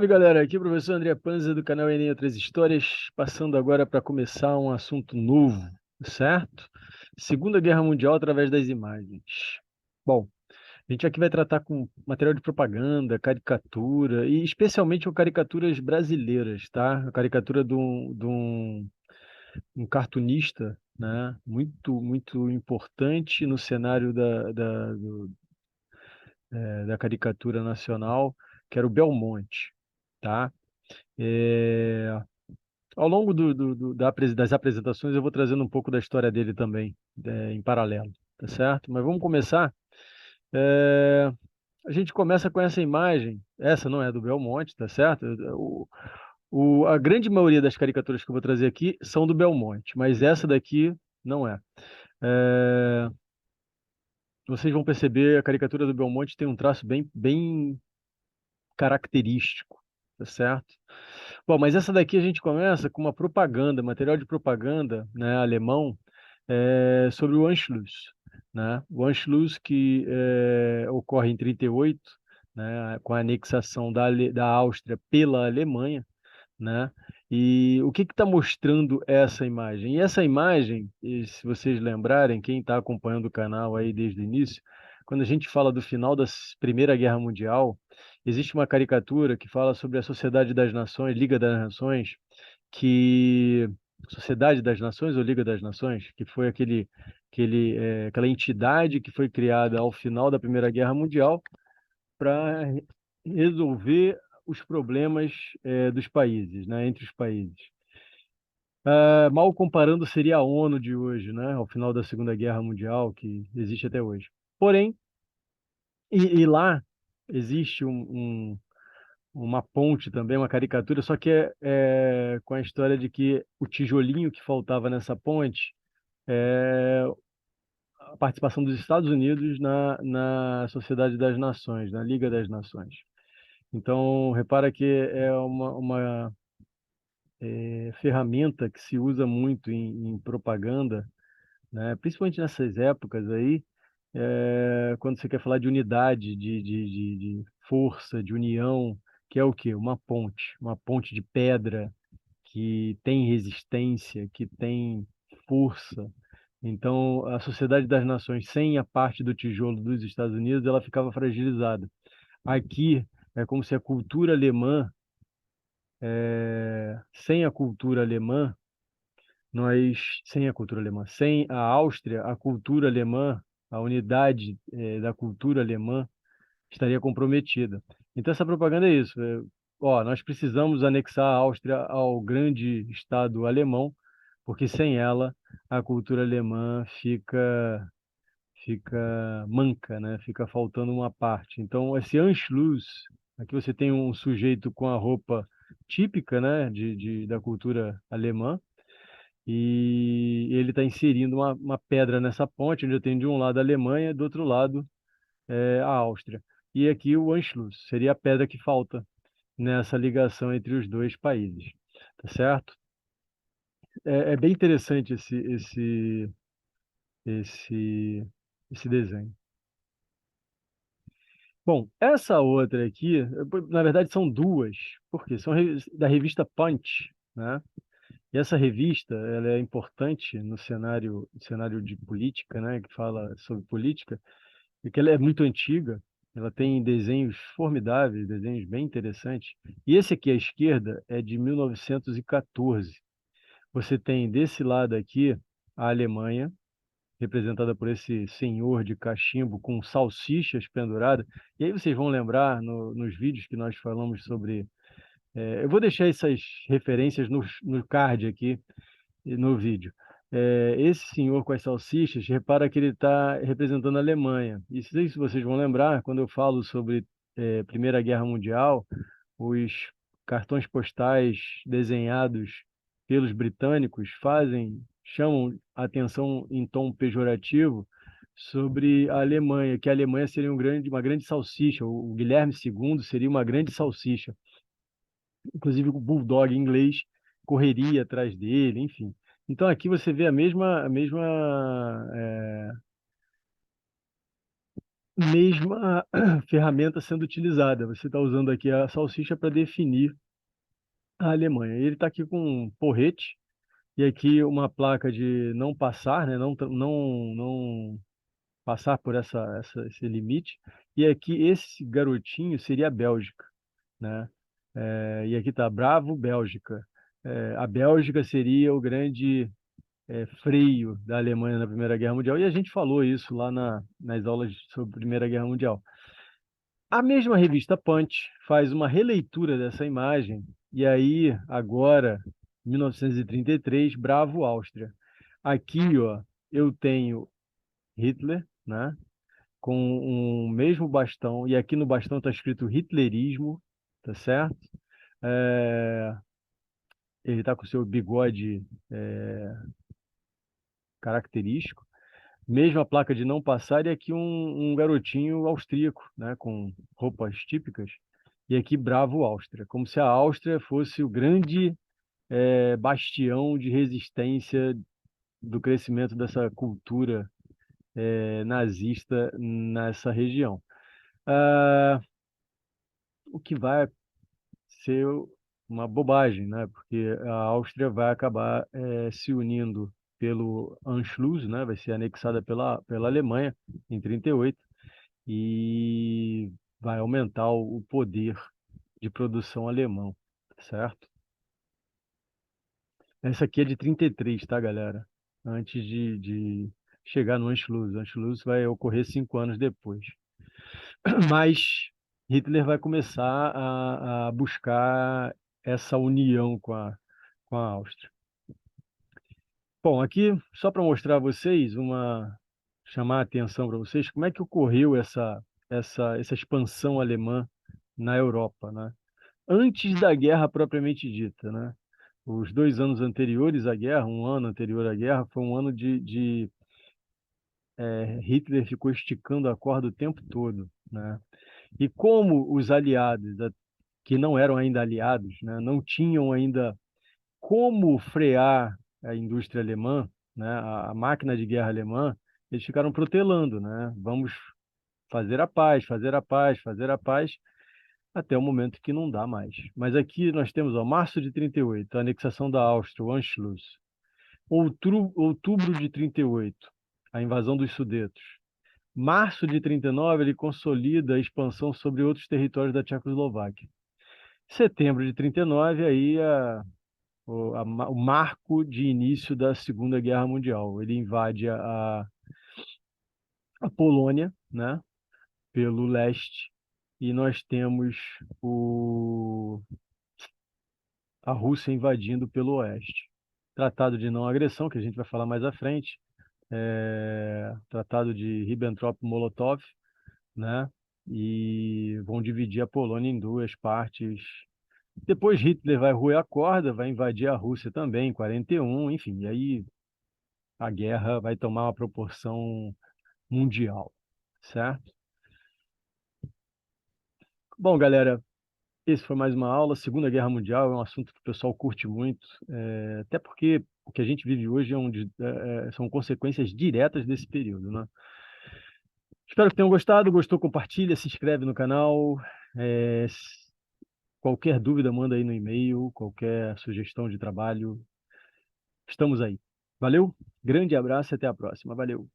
Salve, galera! Aqui é o professor André Panza do canal Enem Outras Histórias, passando agora para começar um assunto novo, certo? Segunda Guerra Mundial através das imagens. Bom, a gente aqui vai tratar com material de propaganda, caricatura, e especialmente com caricaturas brasileiras, tá? A caricatura de um cartunista, né? Muito importante no cenário da caricatura nacional, que era o Belmonte, tá? É, Ao longo das apresentações, eu vou trazendo um pouco da história dele também, em paralelo, tá certo? Mas vamos começar. É, a gente começa com essa imagem. Essa não é do Belmonte, tá certo? A grande maioria das caricaturas que eu vou trazer aqui são do Belmonte, mas essa daqui não é. É, Vocês vão perceber, a caricatura do Belmonte tem um traço bem característico, tá certo? Bom, mas essa daqui a gente começa com uma propaganda, material de propaganda, né, alemão, sobre o Anschluss, né? O Anschluss que ocorre em 38, né, com a anexação da Áustria pela Alemanha, né? E o que está mostrando essa imagem? E essa imagem, e se vocês lembrarem, quem está acompanhando o canal aí desde o início, quando a gente fala do final da Primeira Guerra Mundial, existe uma caricatura que fala sobre a Sociedade das Nações, Liga das Nações, que Sociedade das Nações ou Liga das Nações, que foi aquela entidade que foi criada ao final da Primeira Guerra Mundial para resolver os problemas dos países, né, entre os países. Mal comparando, seria a ONU de hoje, né, ao final da Segunda Guerra Mundial, que existe até hoje. Porém, e lá existe uma ponte também, uma caricatura, só que é com a história de que o tijolinho que faltava nessa ponte é a participação dos Estados Unidos na Sociedade das Nações, na Liga das Nações. Então, repara que é uma ferramenta que se usa muito em propaganda, né? Principalmente nessas épocas aí, quando você quer falar de unidade, de força, de união, que é o quê? Uma ponte de pedra que tem resistência, que tem força. Então, a Sociedade das Nações, sem a parte do tijolo dos Estados Unidos, ela ficava fragilizada. Aqui é como se a cultura alemã, sem a cultura alemã, sem a cultura alemã, sem a Áustria, a cultura alemã, a unidade da cultura alemã estaria comprometida. Então essa propaganda é isso. Ó, nós precisamos anexar a Áustria ao grande Estado alemão, porque sem ela a cultura alemã fica manca, né? Fica faltando uma parte. Então, esse Anschluss, aqui você tem um sujeito com a roupa típica, né, da cultura alemã, e ele está inserindo uma pedra nessa ponte, onde eu tenho de um lado a Alemanha, do outro lado a Áustria. E aqui o Anschluss seria a pedra que falta nessa ligação entre os dois países, tá certo? É bem interessante esse, esse desenho. Bom, essa outra aqui, na verdade são duas, porque são da revista Punch, né? E essa revista, ela é importante no cenário de política, né? Que fala sobre política, porque ela é muito antiga, ela tem desenhos formidáveis, desenhos bem interessantes. E esse aqui à esquerda é de 1914. Você tem desse lado aqui a Alemanha, representada por esse senhor de cachimbo com salsichas penduradas. E aí vocês vão lembrar nos vídeos que nós falamos sobre. Eu vou deixar essas referências no card aqui e no vídeo. Esse senhor com as salsichas, repara que ele está representando a Alemanha. E sei se vocês vão lembrar, quando eu falo sobre Primeira Guerra Mundial, os cartões postais desenhados pelos britânicos chamam a atenção em tom pejorativo sobre a Alemanha, que a Alemanha seria uma grande salsicha, o Guilherme II seria uma grande salsicha. Inclusive o bulldog inglês correria atrás dele, enfim. Então aqui você vê a mesma mesma ferramenta sendo utilizada. Você está usando aqui a salsicha para definir a Alemanha. Ele está aqui com um porrete e aqui uma placa de não passar, né? Não passar por esse limite. E aqui esse garotinho seria a Bélgica, né? E aqui está Bravo, Bélgica. A Bélgica seria o grande freio da Alemanha na Primeira Guerra Mundial. E a gente falou isso lá nas aulas sobre a Primeira Guerra Mundial. A mesma revista Punch faz uma releitura dessa imagem, e aí, agora, 1933, Bravo, Áustria. Aqui, ó, eu tenho Hitler, né, com um mesmo bastão, e aqui no bastão está escrito hitlerismo, tá certo? É, ele está com o seu bigode característico, mesma placa de não passar, e aqui um garotinho austríaco, né, com roupas típicas, e aqui Bravo Áustria, como se a Áustria fosse o grande bastião de resistência do crescimento dessa cultura nazista nessa região. O que vai ser uma bobagem, né? Porque a Áustria vai acabar se unindo pelo Anschluss, né? Vai ser anexada pela Alemanha em 38 e vai aumentar o poder de produção alemão, certo? Essa aqui é de 33, tá, galera? Antes de chegar no Anschluss. O Anschluss vai ocorrer 5 anos depois. Mas Hitler vai começar a buscar essa união com a Áustria. Bom, aqui, só para mostrar a vocês, chamar a atenção para vocês, como é que ocorreu essa expansão alemã na Europa, né? Antes da guerra propriamente dita, né? Os 2 anos anteriores à guerra, um ano anterior à guerra, foi um ano Hitler ficou esticando a corda o tempo todo, né? E como os aliados, que não eram ainda aliados, né, não tinham ainda como frear a indústria alemã, né, a máquina de guerra alemã, eles ficaram protelando, né? Vamos fazer a paz, fazer a paz, fazer a paz, até o momento que não dá mais. Mas aqui nós temos, ó, março de 38, a anexação da Áustria, o Anschluss. Outubro de 38, a invasão dos Sudetos. Março de 39, ele consolida a expansão sobre outros territórios da Tchecoslováquia. Setembro de 39, aí o marco de início da Segunda Guerra Mundial. Ele invade a Polônia, né, pelo leste, e nós temos a Rússia invadindo pelo oeste. Tratado de não agressão, que a gente vai falar mais à frente, Tratado de Ribbentrop-Molotov, né? E vão dividir a Polônia em duas partes. Depois Hitler vai roer a corda, vai invadir a Rússia também em 41, enfim, e aí a guerra vai tomar uma proporção mundial, certo? Bom, galera, esse foi mais uma aula. Segunda Guerra Mundial é um assunto que o pessoal curte muito, até porque o que a gente vive hoje são consequências diretas desse período, né? Espero que tenham gostado. Gostou, compartilha, se inscreve no canal. Qualquer dúvida, manda aí no e-mail, qualquer sugestão de trabalho. Estamos aí. Valeu, grande abraço e até a próxima. Valeu.